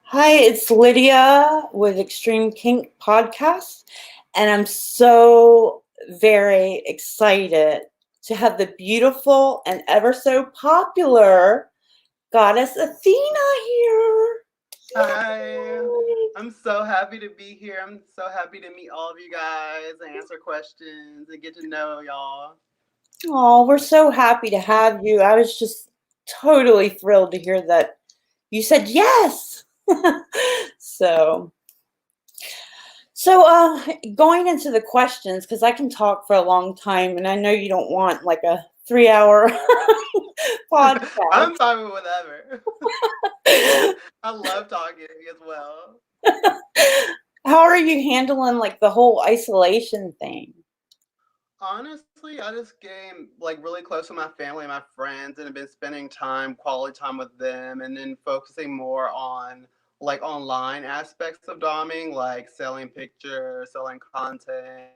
Hi, it's Lydia with Extreme Kink Podcast, and I'm so very excited to have the beautiful and ever so popular Goddess Athena here. Hi, Yay! I'm so happy to be here. I'm so happy to meet all of you guys and answer questions and get to know y'all. Oh, we're so happy to have you. I was just totally thrilled to hear that you said yes. so So, going into the questions, because I can talk for a long time, and I know you don't want like a 3 hour podcast. I'm fine with whatever. I love talking as well. How are you handling like the whole isolation thing? Honestly, I just came like really close to my family and my friends and have been spending quality time with them, and then focusing more on like online aspects of doming, like selling pictures, selling content,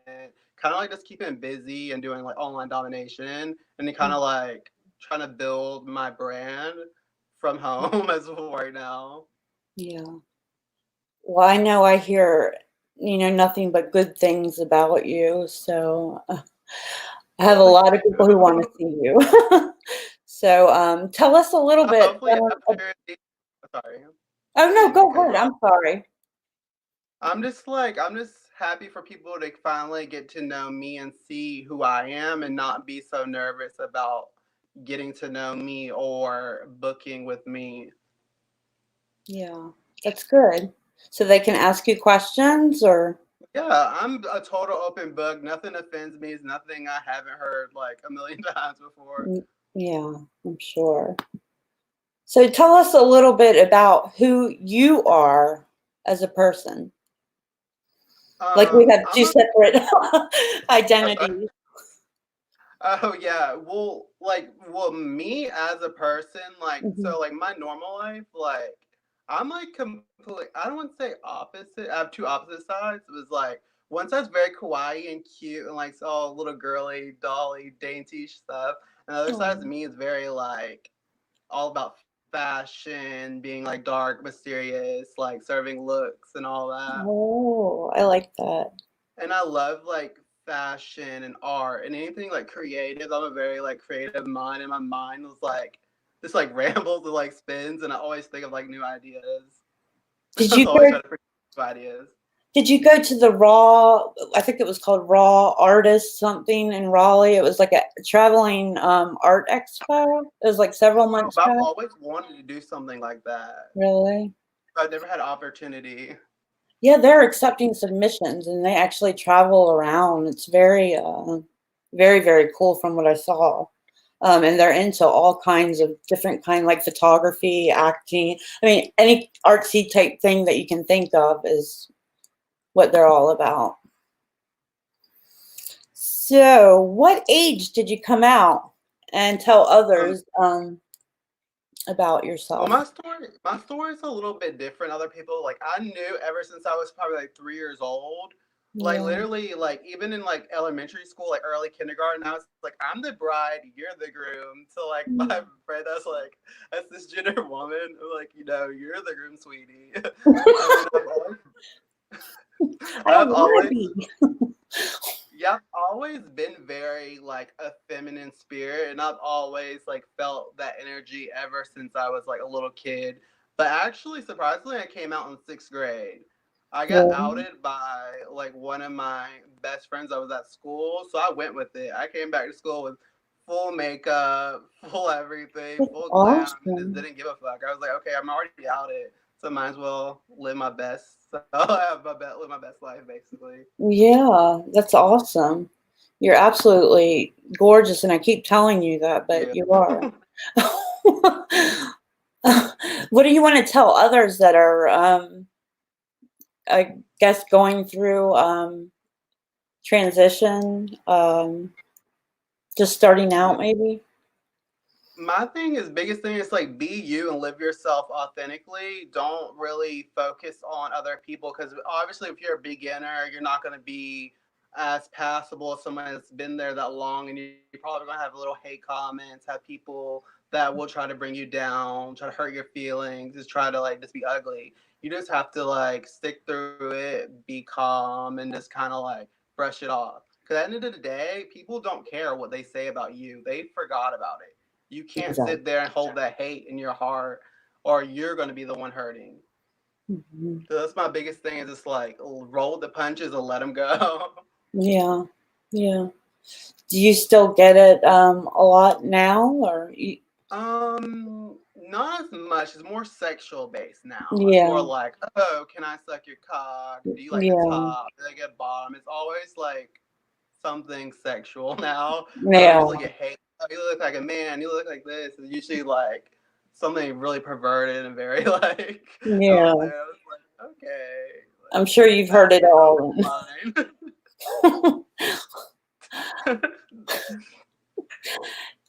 kind of like just keeping busy and doing like online domination, and then kind of like trying to build my brand from home as well right now. Yeah. Well, I know I hear, nothing but good things about you. So, I have a Thank lot of people who want to you. see you. So, tell us a little bit. Hopefully, after sorry, Oh, I no, didn't mean to go cut ahead. you off. I'm sorry. I'm just happy for people to finally get to know me and see who I am and not be so nervous about getting to know me or booking with me. Yeah, that's good. So they can ask you questions or Yeah, I'm a total open book. Nothing offends me. It's nothing I haven't heard like a million times before. yeah, I'm sure. So tell us a little bit about who you are as a person. Like we have I'm two a separate I'm sorry. identities. Oh yeah. Well, me as a person, like, Mhm. so, like, my normal life, like, I'm like complete. I don't want to say opposite. I have two opposite sides. It was like one side's very kawaii and cute and like all little girly, dolly, dainty stuff, and the other side of Oh, me is very like all about fashion, being like dark, mysterious, like serving looks and all that. oh, I like that. And I love like fashion and art and anything like creative. I'm a very like creative mind, and my mind was like just like rambles and like spins, and I always think of like new ideas. Did I was you always go trying to produce new ideas. did you go to the Raw, I think it was called Raw Artist something in Raleigh. It was like a traveling art expo. It was like several No, months but I've back. always wanted to do something like that. Really? I've never had opportunity. Yeah, they're accepting submissions and they actually travel around. It's very, very, very cool from what I saw. And they're into all kinds of different like photography, acting. I mean, any artsy type thing that you can think of is what they're all about. So, what age did you come out and tell Um, others about Well, yourself? my story is a little bit different. Other people, like, I knew ever since I was probably like 3 years old. Like, Yeah. literally, like, even in like elementary school, like early kindergarten, I was like, I'm the bride, you're the groom. So like my friend, I was like, as this gender woman, I'm like, you're the groom, sweetie. And then I don't I've want to always be. yeah, I've always been very like a feminine spirit, and I've always like felt that energy ever since I was like a little kid. But actually, surprisingly, I came out in sixth grade. I got Really? outed by like one of my best friends. I was at school, so I went with it. I came back to school with full makeup, full everything, That's full glam, and just awesome. didn't give a fuck. I was like, okay, I'm already outed, so might as well live my best. So I have live my best life, basically. Yeah, that's awesome. You're absolutely gorgeous, and I keep telling you that, Thank but you you. are. What do you want to tell others that are, I guess, going through transition, just starting out, maybe? My thing is biggest thing is like be you and live yourself authentically. Don't really focus on other people, because obviously if you're a beginner, you're not going to be as passable as someone that's been there that long, and you're probably going to have little hate comments, have people that will try to bring you down, try to hurt your feelings, just try to like just be ugly. You just have to like stick through it, be calm, and just kind of like brush it off. Because at the end of the day, people don't care what they say about you. They forgot about it. You can't Exactly. sit there and hold that hate in your heart, or you're going to be the one hurting. Hmm. So that's my biggest thing is just like roll the punches and let them go. Yeah. Yeah. Do you still get it a lot now, or Not as much. It's more sexual based now. It's more yeah, like, oh, can I suck your cock? Do you like the yeah, top? Do I get bottom? It's always like something sexual now. I don't yeah, usually get hate. Oh, you look like a man. You look like this. It's usually like something really perverted and very like out yeah? there. It's like, okay, I'm sure you've heard that's it not all. mine.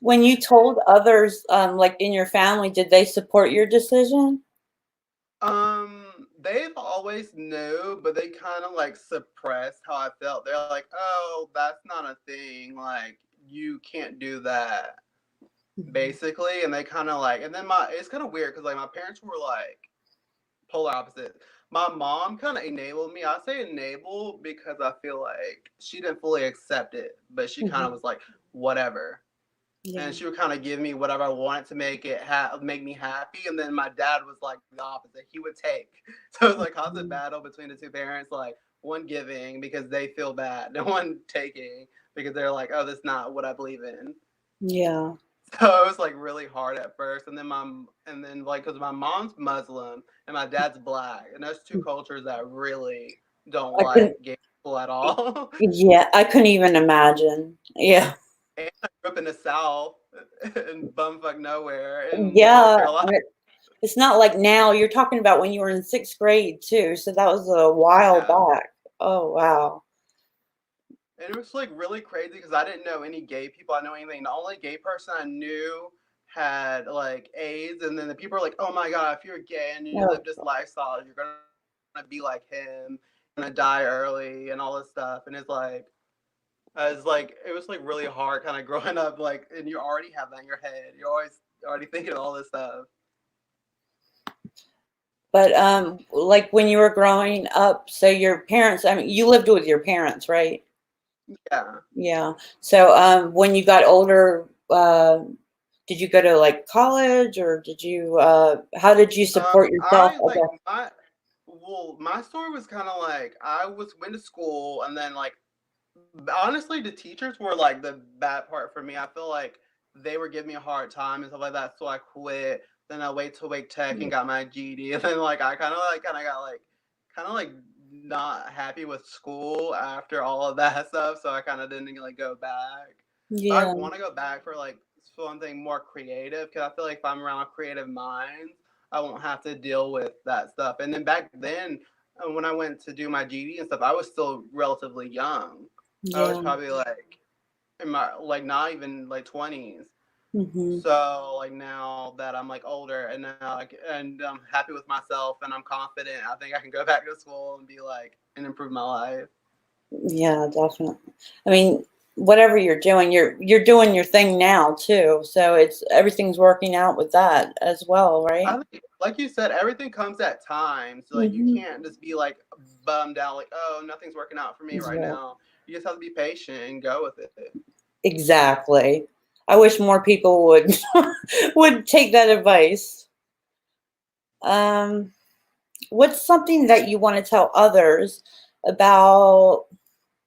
When you told others, like in your family, did they support your decision? They've always knew, but they kind of like suppressed how I felt. They're like, "Oh, that's not a thing. Like, you can't do that." Mhm. Basically, and they kind of like, and then my it's kind of weird because like my parents were like polar opposite. My mom kind of enabled me. I say enable because I feel like she didn't fully accept it, but she kind of Mhm. was like, "Whatever." Yeah. And she would kind of give me whatever I wanted to make it make me happy. And then my dad was like the opposite; he would take. So it was like constant Mhm. battle between the two parents, like one giving because they feel bad, and one taking because they're like, "Oh, that's not what I believe in." Yeah. So it was like really hard at first, and then like because my mom's Muslim and my dad's black, and those two cultures that really don't I couldn't. like gay people at all. Yeah, I couldn't even imagine. Yeah. And I grew up in the South in bumfuck nowhere in North Yeah. Carolina. It's not like now. You're talking about when you were in sixth grade too. So that was a while Yeah. back. Oh wow. And it was like really crazy because I didn't know any gay people. I know anything. The only gay person I knew had like AIDS, and then the people are like, "Oh my god, if you're gay and you live Oh, this lifestyle, you're gonna be like him, you're gonna die early, and all this stuff." And it's like it was like really hard, kind of growing up, like, and you already have that in your head. You're always already thinking of all this stuff. but like when you were growing up, so your parents, I mean, you lived with your parents, right? Yeah. Yeah. So when you got older, did you go to like college or did you how did you support yourself? I I like guess. my story was kind of like I was went to school and then like honestly the teachers were like the bad part for me. I feel like they were giving me a hard time and stuff like that, so I quit. Then I wait to Wake Tech and got my GD, and then like I kind of got like kind of like not happy with school after all of that stuff, so I kind of didn't like go back. But I Yeah. want to go back for like something more creative because I feel like if I'm around creative minds, I won't have to deal with that stuff. And then back then, when I went to do my GD and stuff, I was still relatively young. I was Yeah. probably like in my like not even like 20s. Hmm. So like now that I'm like older and now and I'm happy with myself and I'm confident, I think I can go back to school and be like and improve my life. Yeah, definitely. I mean, whatever you're doing your thing now too. So it's everything's working out with that as well, I right? think, like you said, everything comes at times. So like you Hmm. can't just be like bummed out, like oh nothing's working out for me right Yeah, now. You just have to be patient and go with it. exactly. I wish more people would would take that advice. Um, what's something that you want to tell others about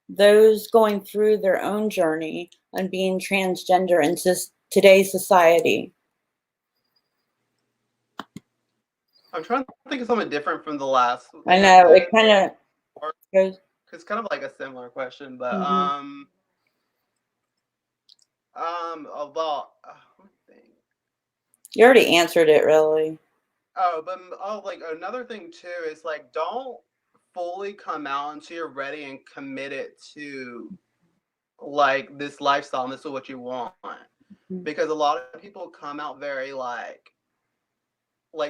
those going through their own journey on being transgender in today's society? I'm trying to think of something different from the last I thing I know it said, kind of or goes. it's kind of like a similar question, but Mhm. about let me think. You already answered it, really. Like another thing too is like don't fully come out until you're ready and committed to like this lifestyle and this is what you want. Mhm. Because a lot of people come out very like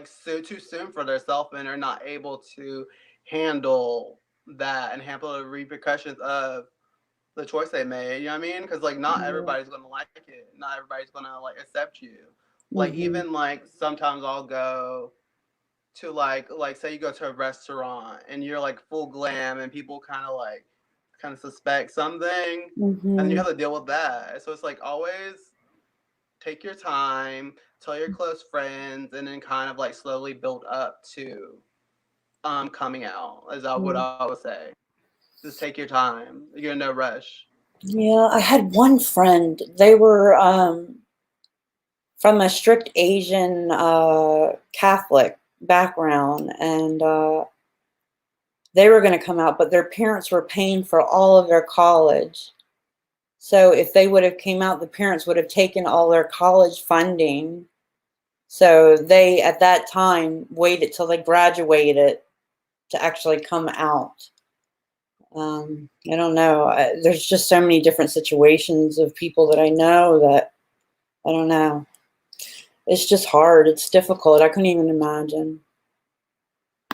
so too soon for themselves and are not able to handle that and handle the repercussions of the choice they made. You know what I mean? Because like not Yeah. everybody's gonna like it. Not everybody's gonna like accept you. Like Mhm. even like sometimes I'll go to like say you go to a restaurant and you're like full glam and people kind of suspect something and then you Mhm. have to deal with that. So it's like always take your time, tell your close friends, and then kind of like slowly build up to coming out. Is that what Mm. I would say? Just take your time. You're in no rush. Yeah, I had one friend. They were from a strict Asian Catholic background, and they were going to come out, but their parents were paying for all of their college. So if they would have came out, the parents would have taken all their college funding. So they, at that time, waited till they graduated to actually come out. I don't know. There's just so many different situations of people that I know that I don't know. It's just hard. It's difficult. I couldn't even imagine.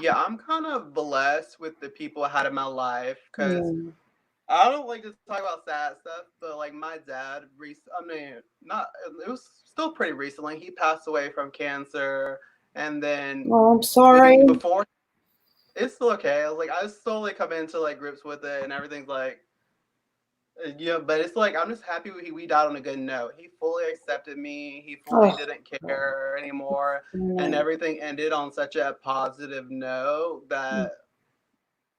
Yeah, I'm kind of blessed with the people I had in my life because Yeah. I don't like to talk about sad stuff, but like my dad, I mean, not, it was still pretty recently. He passed away from cancer. And then Oh, I'm sorry. before, it's still okay. I was like, I slowly come into like grips with it and everything's like, yeah, but it's like I'm just happy we died on a good note. He fully accepted me. He fully Oh, didn't God. care anymore, and No. everything ended on such a positive note that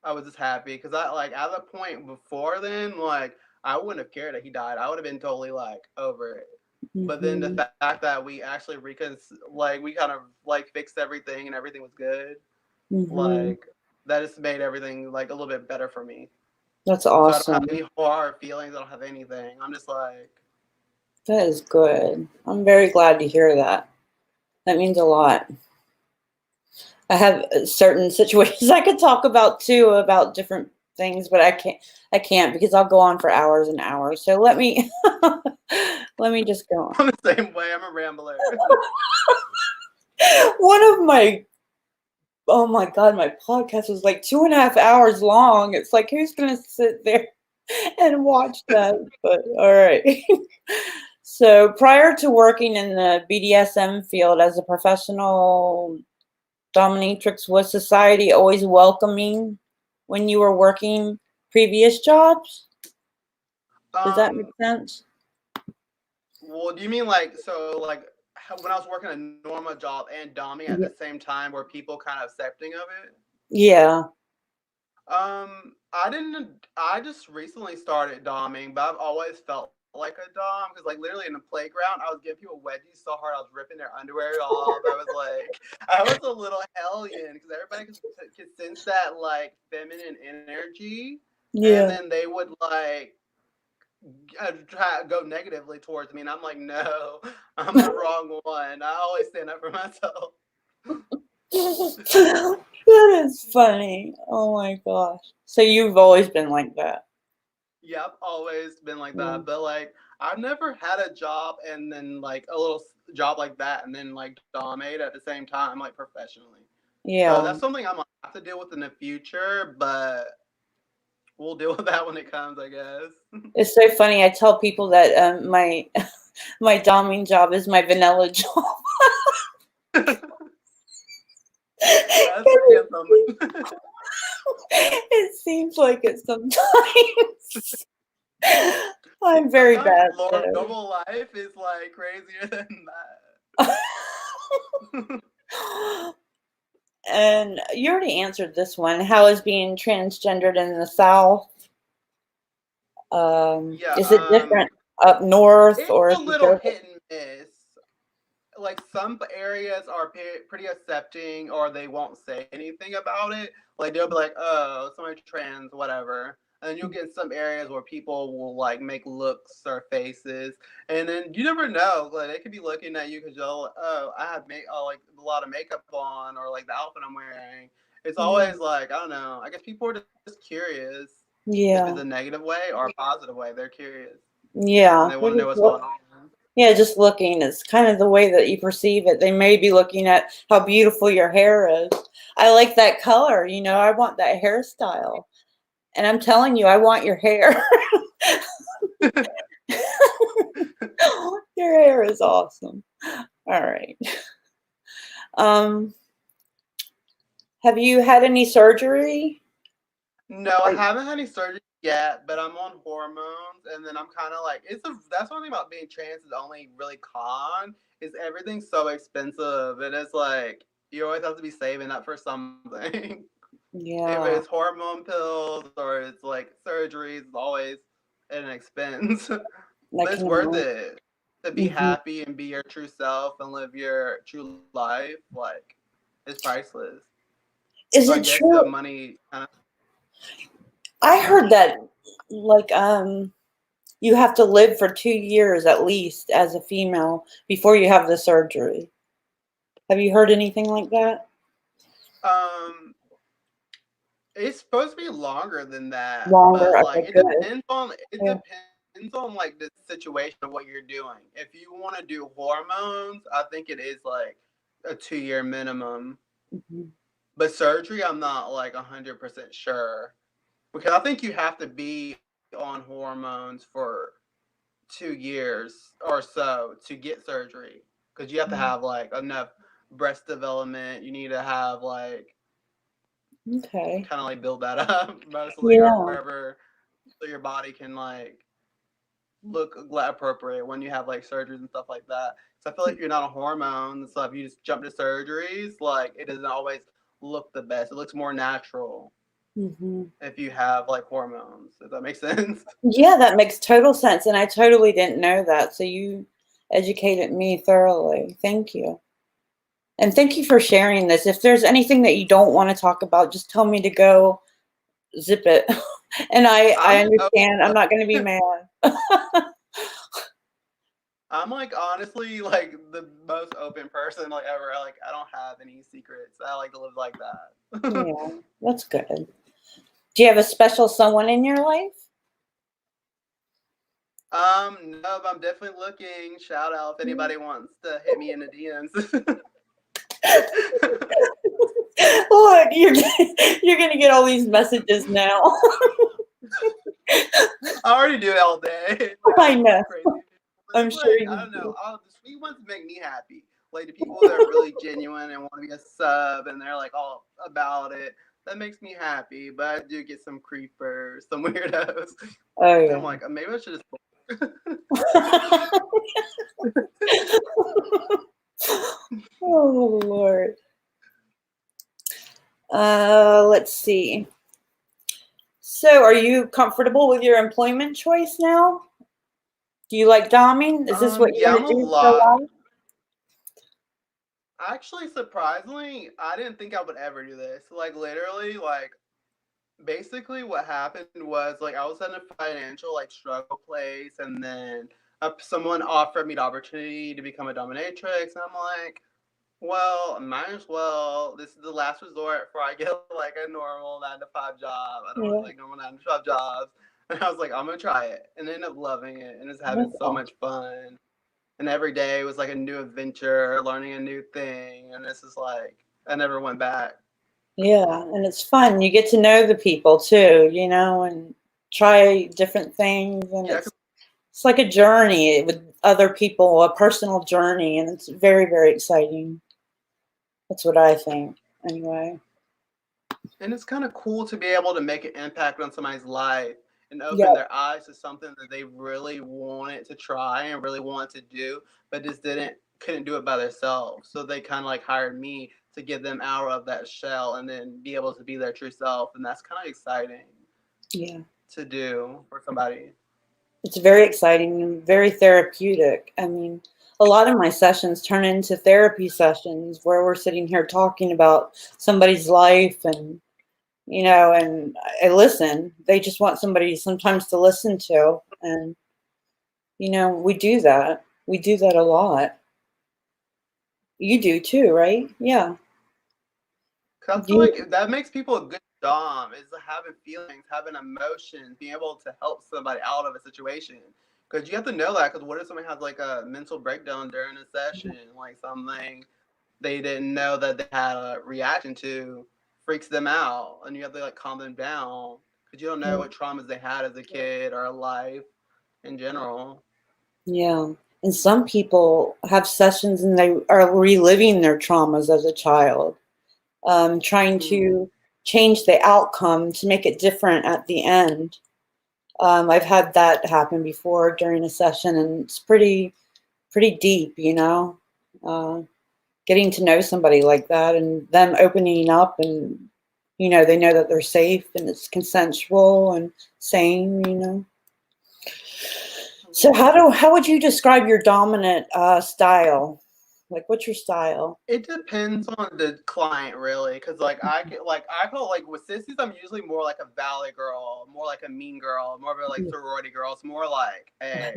I was just happy because I like at the point before then, like I wouldn't have cared that he died. I would have been totally like over it. But then the Mm-hmm. fact that we actually like we kind of like fixed everything and everything was good, Mm-hmm. like that just made everything like a little bit better for me. That's So I don't have awesome. any hard feelings. I don't have anything. I'm just like, That is good. I'm very glad to hear that. That means a lot. I have certain situations I could talk about too about different things, but I can't because I'll go on for hours and hours. So let me let me just go I'm the same way. I'm a rambler. on. One of my oh my God, my podcast was like 2.5 hours long. It's like who's gonna sit there and watch that? But all right. So prior to working in the BDSM field as a professional dominatrix, was society always welcoming when you were working previous jobs? Does that make um, sense? well, do you mean like so like when I was working a normal job and doming at Yeah. the same time, were people kind of accepting of it? Yeah. I didn't. I just recently started doming, but I've always felt like a dom because, like, literally in the playground, I was giving people wedgies so hard I was ripping their underwear off. I was a little hellion because everybody could sense that like feminine energy, and Yeah. then they would like try to go negatively towards me, and I'm like, no, I'm the wrong one. I always stand up for myself. That is funny. Oh my gosh. So you've always been like that. Yeah, I've always been like that, Mm. but like I've never had a job and then like a little job like that and then like dominate at the same time, like professionally. So Yeah. that's something I'm gonna have to deal with in the future, but we'll deal with that when it comes, I guess. It's so funny. I tell people that my my doming job is my vanilla job. That's pretty something. It seems like it sometimes. I'm very Sometimes bad though. normal life is like crazier than that. And you already answered this one. How is being transgendered in the South? Yeah, Is it different up north it's or a if you little go? hit and miss. Like some areas are pretty accepting or they won't say anything about it. Like they'll be like, oh, somebody trans, whatever. And then you'll get some areas where people will like make looks or faces, and then you never know. Like they could be looking at you because you're, oh, I have like a lot of makeup on, or like the outfit I'm wearing. It's Yeah. always like I don't know. I guess people are just curious if it's Yeah. a negative way or a positive way. They're curious and Yeah. they want They're to know just what's going on. yeah, just looking. It's kind of the way that you perceive it. They may be looking at how beautiful your hair is. I like that color. I want that hairstyle. And I'm telling you, I want your hair. Your hair is awesome. All right. Um, have you had any surgery? No, I Or, haven't had any surgery yet, but I'm on hormones, and then I'm kind of like, that's one thing about being trans is the only really con is everything's so expensive, and it's like you always have to be saving up for something. If yeah, it's hormone pills or it's like surgeries, it's always an expense. I But it's can worth imagine. it to be Hmm. happy and be your true self and live your true life. Like, it's priceless. Is So I it guess the true? money kind of. I heard that, like, you have to live for 2 years at least as a female before you have the surgery. Have you heard anything like that? Um, it's supposed to be longer than that, Longer? but like Okay, good. it Yeah. depends on like the situation of what you're doing. If you want to do hormones, I think it is like a 2 year minimum. Mhm. But surgery, I'm not like 100% sure because I think you have to be on hormones for 2 years or so to get surgery because you have to have like enough breast development. You need to have like Okay. kind of like build that up mostly or Yeah. wherever so your body can like look appropriate when you have like surgeries and stuff like that. So I feel like you're not on hormones. So if you just jump to surgeries, like it doesn't always look the best. It looks more natural Hmm. if you have like hormones. Does that make sense? Yeah, that makes total sense. And I totally didn't know that. So you educated me thoroughly. Thank you. And thank you for sharing this. If there's anything that you don't want to talk about, just tell me to go zip it. And I I'm an understand. I'm open not going to be mad. I'm like honestly like the most open person like ever. Like I don't have any secrets. I like to live like that. Yeah, that's good. Do you have a special someone in your life? No, but I'm definitely looking. Shout out if anybody wants to hit me in the DMs. Look, you're gonna get all these messages now. I already do it all day. Like I I don't know. want crazy people. But I'm it's sure like I you don't know. do. The sweet ones make me happy. Like the people that are really genuine and want to be a sub and they're like all about it. That makes me happy. But I do get some creepers, some weirdos. Oh And I'm yeah. like, maybe I should just. Oh Lord. Let's see. So, are you comfortable with your employment choice now? Do you like doming? Is this what you Yeah, want I'm to a do for lot. life? Actually, surprisingly, I didn't think I would ever do this. Like literally, like basically what happened was like I was in a financial like struggle place, and then someone offered me the opportunity to become a dominatrix, and I'm like, well, might as well. This is the last resort before I get like a normal 9 to 5 job. I don't really Yeah, like normal 9 to 5 jobs, and I was like, I'm gonna try it, and ended up loving it, and it's having that's so awesome. much fun. And every day was like a new adventure, learning a new thing, and this is like I never went back. Yeah, and it's fun. You get to know the people too, and try different things, and Yeah, it's like a journey with other people, a personal journey, and it's very, very exciting. That's what I think, anyway. and it's kind of cool to be able to make an impact on somebody's life and open Yeah, their eyes to something that they really wanted to try and really wanted to do, but just didn't couldn't do it by themselves. So they kind of like hired me to get them out of that shell and then be able to be their true self, and that's kind of exciting yeah. to do for somebody. It's very exciting and very therapeutic. I mean, a lot of my sessions turn into therapy sessions where we're sitting here talking about somebody's life and I listen. They just want somebody sometimes to listen to. And, we do that. We do that a lot. You do too, right? Yeah. Cause I feel You, like that makes people a good dom is having feelings, having emotions, being able to help somebody out of a situation. Because you have to know that. Because what if somebody has like a mental breakdown during a session, like something they didn't know that they had a reaction to, freaks them out, and you have to like calm them down because you don't know what traumas they had as a kid or life in general. yeah. And some people have sessions and they are reliving their traumas as a child, trying Mm. to change the outcome to make it different at the end. I've had that happen before during a session, and it's pretty deep, you know. Getting to know somebody like that and them opening up, and they know that they're safe and it's consensual and sane, you know. I So love that. how would you describe your dominant style? Like, what's your style? It depends on the client, really, because I call like with sissies, I'm usually more like a valley girl, more like a mean girl, more of a like sorority girl. It's more like a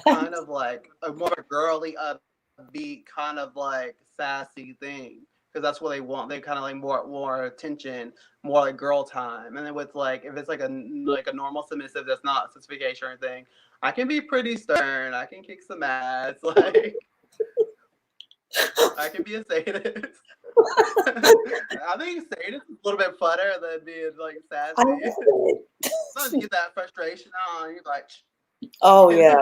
kind of like a more girly, upbeat, kind of like sassy thing, because that's what they want. They kind of like more attention, more like girl time. And then with like if it's like a normal submissive that's not sissification or anything, I can be pretty stern. I can kick some ass, like. I can be a sadist. I think sadist is a little bit funner than being like I sassy. love Sometimes you it. get that frustration on, you're like, Oh yeah,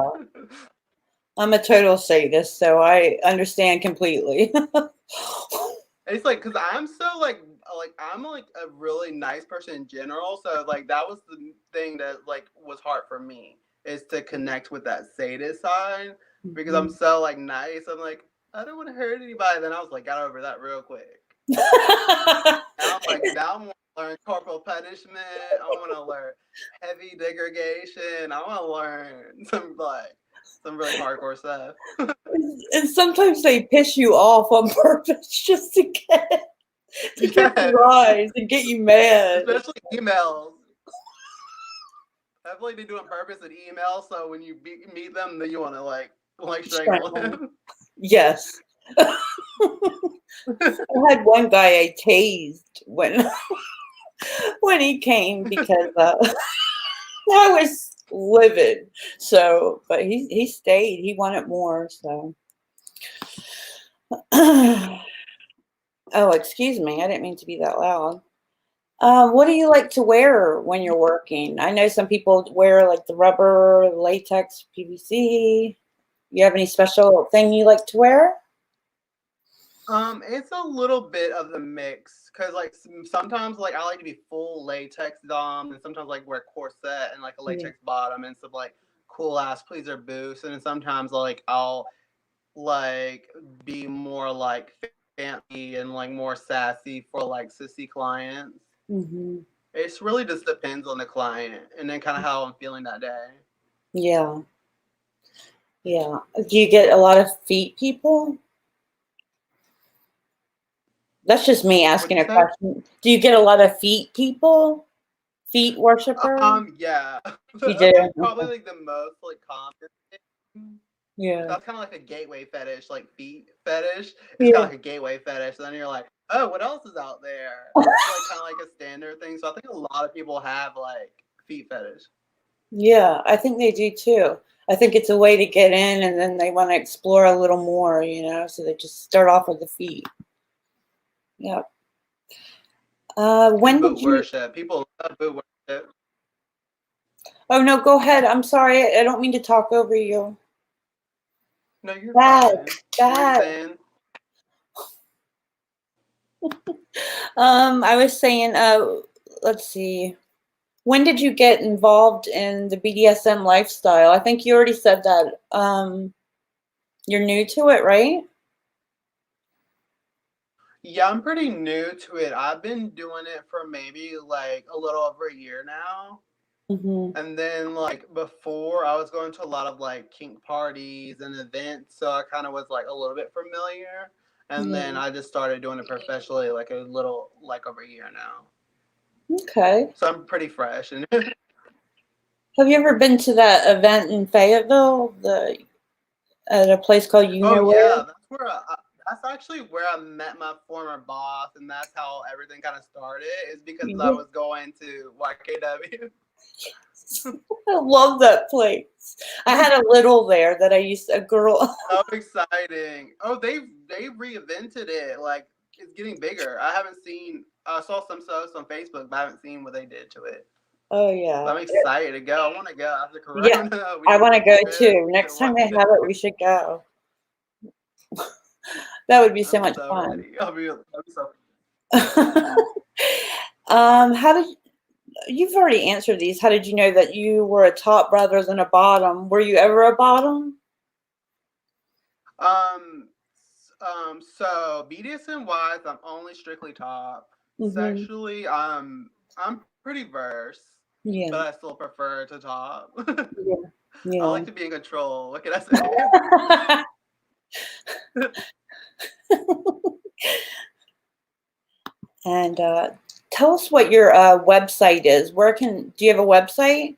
I'm a total sadist, so I understand completely. it's like because I'm so like I'm like a really nice person in general, so like that was the thing that like was hard for me is to connect with that sadist side because I'm Mhm. so like nice. I'm like I don't want to hurt anybody. Then I was like got over that real quick. Now I'm like, now I want to learn corporal punishment. I want to learn heavy degradation. I want to learn some really hardcore stuff. And sometimes they piss you off on purpose just to get the Yes, rise and get you mad. especially emails. Definitely they do on purpose in emails. So when you meet them, then you want to like strangle Strangle. them. Yes. I had one guy I tased when he came because I was livid. So, but he stayed. He wanted more. So, oh, excuse me. I didn't mean to be that loud. What do you like to wear when you're working? I know some people wear like the rubber, latex, PVC. You have any special thing you like to wear? It's a little bit of the mix because like sometimes like I like to be full latex dom, and sometimes like wear corset and like a Yeah. latex bottom and some like cool ass pleaser boots, and then sometimes like I'll like be more like fancy and like more sassy for like sissy clients. Hmm. It's really just depends on the client and then kind of how I'm feeling that day. Yeah. Yeah. Do you get a lot of feet people? That's just me What'd asking you a say? question. Do you get a lot of feet people? Feet worshippers? Yeah, You that's like do? probably like the most like common thing. Yeah. That's kind of like a gateway fetish, like feet fetish. It's kind Yeah. of like a gateway fetish. Then you're like, oh, what else is out there? That's like kind of like a standard thing. So I think a lot of people have like feet fetish. Yeah, I think they do too. I think it's a way to get in and then they want to explore a little more, so they just start off with the feet. Yeah. And When boot did you? worship. People love boot worship. Oh no, go ahead. I'm sorry. I don't mean to talk over you. No, you're Bad, fine. What were you bad. saying? I was saying, let's see. When did you get involved in the BDSM lifestyle? I think you already said that. You're new to it, right? Yeah, I'm pretty new to it. I've been doing it for maybe like a little over a year now. Mm-hmm. And then like before I was going to a lot of like kink parties and events, so I kind of was like a little bit familiar. And then Yeah. I just started doing it professionally like a little like over a year now. Okay. So I'm pretty fresh and Have you ever been to that event in Fayetteville, at a place called You oh Know Where? yeah, that's actually where I met my former boss, and that's how everything kind of started. Is because I Yeah. was going to YKW. I love that place. I had a little there that I used a girl. So exciting! Oh, they reinvented it. Like it's getting bigger. I haven't seen. I saw some posts on Facebook, but I haven't seen what they did to it. Oh So yeah. I'm excited to go. I want to go after Yeah, Corona. We I can want make to a go trip too. to Next time they watch have it. it, we should go. That would be so I'm much so fun. ready. I'll be so. How did you've already answered these? How did you know that you were a top rather than a bottom? Were you ever a bottom? Um, so BDSM wise, I'm only strictly top. Hmm. Sexually, I'm pretty verse, Yeah, but I still prefer to top. yeah, I yeah. like to be in control. What can I say? And tell us what your website is. Do you have a website?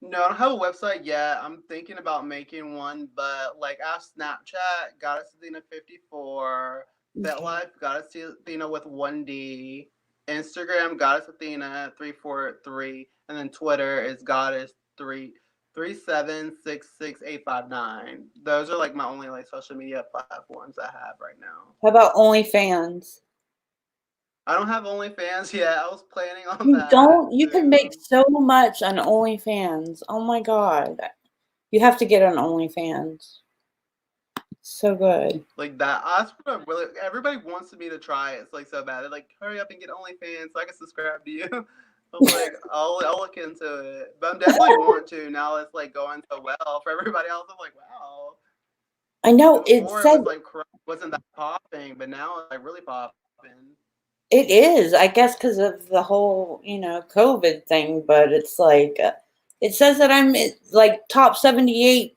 No, I don't have a website yet. I'm thinking about making one, but like I have Snapchat, Goddess Athena 54, Okay. FetLife, Goddess Athena with 1D, Instagram, Goddess Athena 343, and then Twitter is Goddess 337665859. Those are like my only like social media platforms I have right now. How about OnlyFans? I don't have OnlyFans yet. I was planning on You that don't, you can make soon. so much on OnlyFans. Oh my God. You have to get on OnlyFans. So good. Like that. That's what I really. Everybody wants me to try it. It's like so bad. They're like, hurry up and get OnlyFans so I can subscribe to you. I'm like, I'll look into it, but I'm definitely want to now. It's like going so well for everybody else. I'm like, wow. I know And it before it said was like wasn't that popping, but now it's like really popping. it is, I guess, because of the whole, COVID thing, but it's like, it says that I'm like top 78%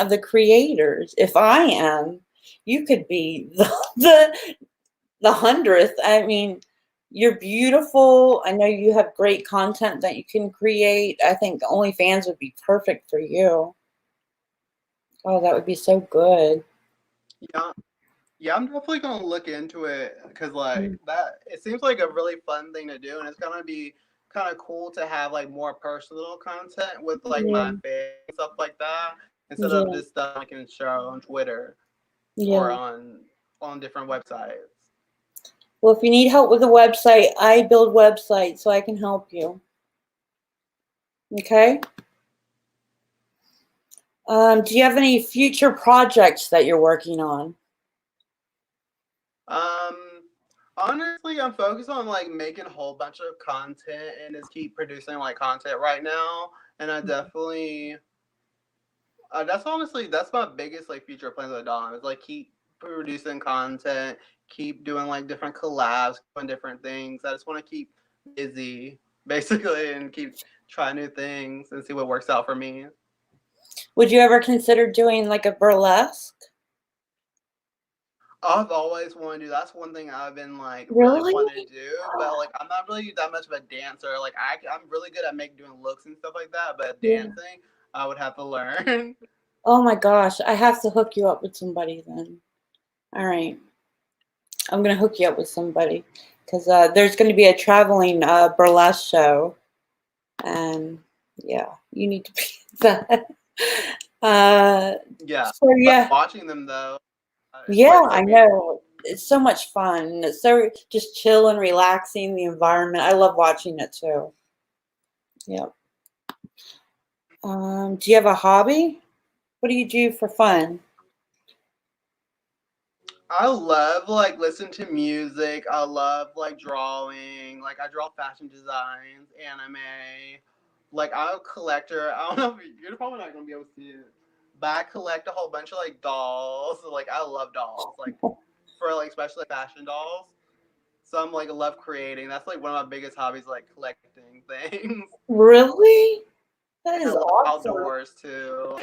of the creators. If I am, you could be the 100th. I mean, you're beautiful. I know you have great content that you can create. I think OnlyFans would be perfect for you. Oh, that would be so good. Yeah, yeah. I'm definitely gonna look into it because like that. It seems like a really fun thing to do, and it's gonna be kind of cool to have like more personal content with like Yeah, my face and stuff like that instead of yeah, just stuff I can share on Twitter or yeah. on different websites. Well, if you need help with a website, I build websites, so I can help you. Okay. Do you have any future projects that you're working on? Um, honestly, I'm focused on like making a whole bunch of content and just keep producing like content right now. And I definitely, that's my biggest like future plans with Dom is like keep producing content, keep doing like different collabs, doing different things. I just want to keep busy basically and keep trying new things and see what works out for me. Would you ever consider doing like a burlesque? I've always wanted to do. That's one thing I've been like really Really? wanting to do, but like I'm not really that much of a dancer. Like I'm really good at doing looks and stuff like that, but Yeah. dancing I would have to learn. Oh my gosh, I have to hook you up with somebody then. All right. I'm going to hook you up with somebody because there's going to be a traveling burlesque show. And yeah, you need to be that. Uh, Yeah, so but yeah, watching them though, it's yeah, like so I beautiful. know. It's so much fun. It's so just chill and relaxing, the environment. I love watching it too. Yeah. Do you have a hobby? What do you do for fun? I love like listening to music. I love like drawing. Like I draw fashion designs, anime. Like I'm a collector. I don't know if you're probably not gonna be able to see it, but I collect a whole bunch of like dolls. Like I love dolls. Like for like especially fashion dolls. So I'm like love creating. That's like one of my biggest hobbies, like collecting things. Really? That And I is love awesome. outdoors too.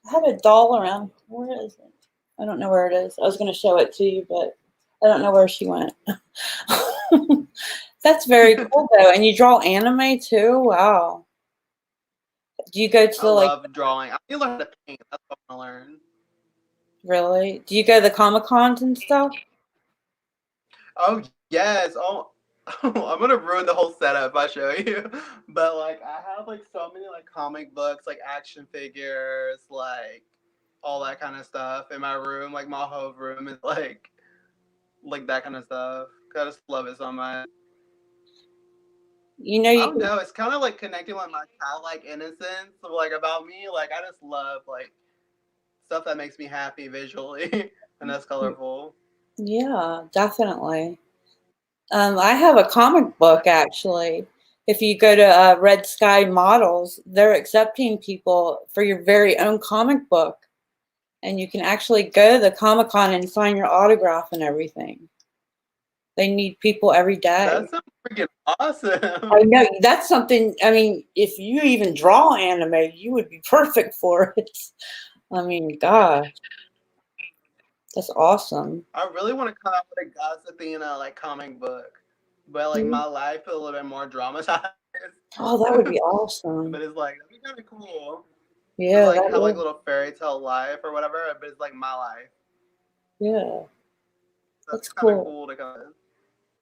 I have a doll around. Where is it? I don't know where it is. I was going to show it to you, but I don't know where she went. That's very cool though. And you draw anime too? Wow. Do you go to I the like love drawing. I need to learn how to paint. That's what I want to learn. really? Do you go to the Comic Cons and stuff? Oh yes. Oh, I'm gonna ruin the whole setup if I show you. But like I have like so many like comic books, like action figures, like all that kind of stuff in my room. Like my whole room is like that kind of stuff. I just love it so much. You know, I you don't can, know. It's kind of like connecting with my childlike innocence of like about me. Like I just love like stuff that makes me happy visually and that's colorful. yeah, definitely. I have a comic book actually. If you go to Red Sky Models, they're accepting people for your very own comic book, and you can actually go to the Comic Con and sign your autograph and everything. They need people every day. That's so freaking I awesome. know that's something. I mean, if you even draw anime, you would be perfect for it. I mean, gosh, that's awesome. I really want to come out with a Goddess Athena like comic book, but like Mhm. my life a little bit more dramatized. Oh, that would be awesome. But it's like that'd be kind of cool to Yeah, like that have like a would. little fairy tale life or whatever. But it's like my life. Yeah, That'd that's be kind of cool. cool to come.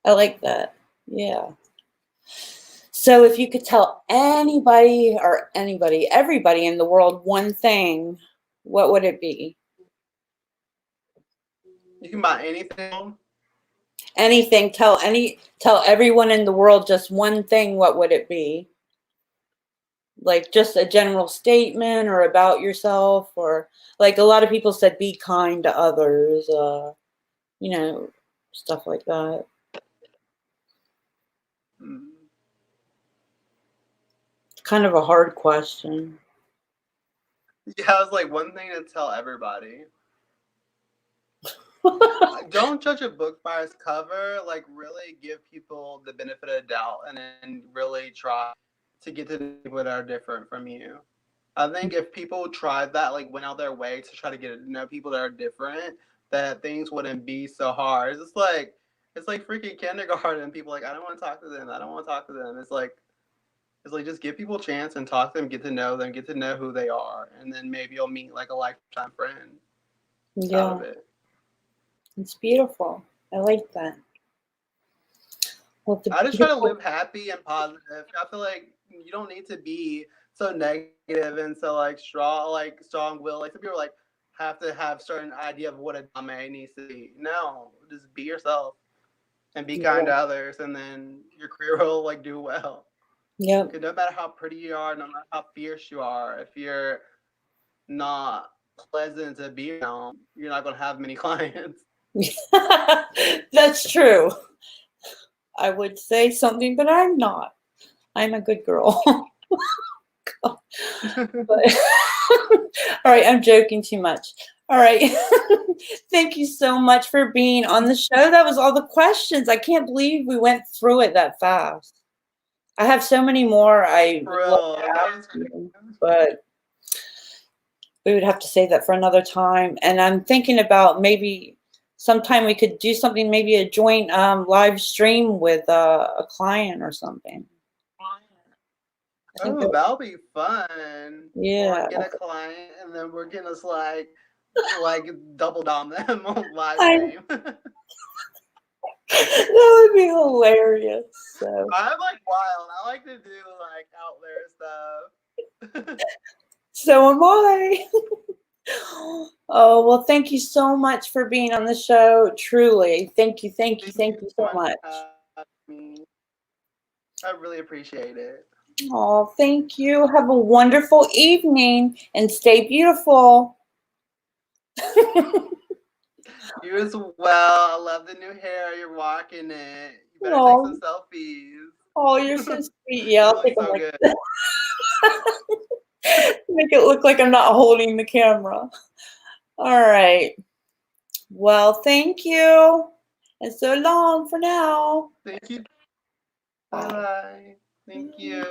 I like that. Yeah. So if you could tell anybody or anybody, everybody in the world one thing, what would it be? You can buy anything. Anything, tell everyone in the world just one thing, what would it be? Like just a general statement or about yourself, or like a lot of people said be kind to others, you know, stuff like that. Mm. Kind of a hard question. Yeah, I was like one thing to tell everybody. Don't judge a book by its cover. Like, really give people the benefit of the doubt, and then really try to get to know people that are different from you. I think if people tried that, like, went out their way to try to get to know people that are different, that things wouldn't be so hard. It's like freaking kindergarten. People like, I don't want to talk to them. I don't want to talk to them. It's like just give people a chance and talk to them, get to know them, get to know who they are, and then maybe you'll meet like a lifetime friend out of Yeah, it. it's beautiful. I like that. Well, it's a I just try to beautiful. live happy and positive. I feel like you don't need to be so negative and so like strong will. Like some people like have to have certain idea of what a dominate needs to be. No, just be yourself and be kind Yeah. to others, and then your career will like do well. Yep. Because no matter how pretty you are, no matter how fierce you are, if you're not pleasant to be around, you're not gonna have many clients. That's true. I would say something, but I'm not. I'm a good girl. But all right, I'm joking too much. All right. Thank you so much for being on the show. That was all the questions. I can't believe we went through it that fast. I have so many more I For would love real, to that ask was crazy. you, but we would have to save that for another time. And I'm thinking about maybe sometime we could do something, maybe a joint live stream with a client or something. I think Oh, that, that'll be fun. Or yeah, get a client and then we're gonna just like double dom them on live I, stream. that would be hilarious. So, I'm like wild. I like to do like out there stuff. so am I. Oh, well, thank you so much for being on the show. Truly. Thank Thank you you so so much much. for having me. I really appreciate it. Oh, thank you. Have a wonderful evening and stay beautiful. You as well. I love the new hair. You're rocking it. You better take some Oh, selfies. oh, you're so sweet. Yeah, You I'll look take them so like good. make it look like I'm not holding the camera. All right. Well, thank you. And so long for now. Thank you. Bye. Bye. Thank you.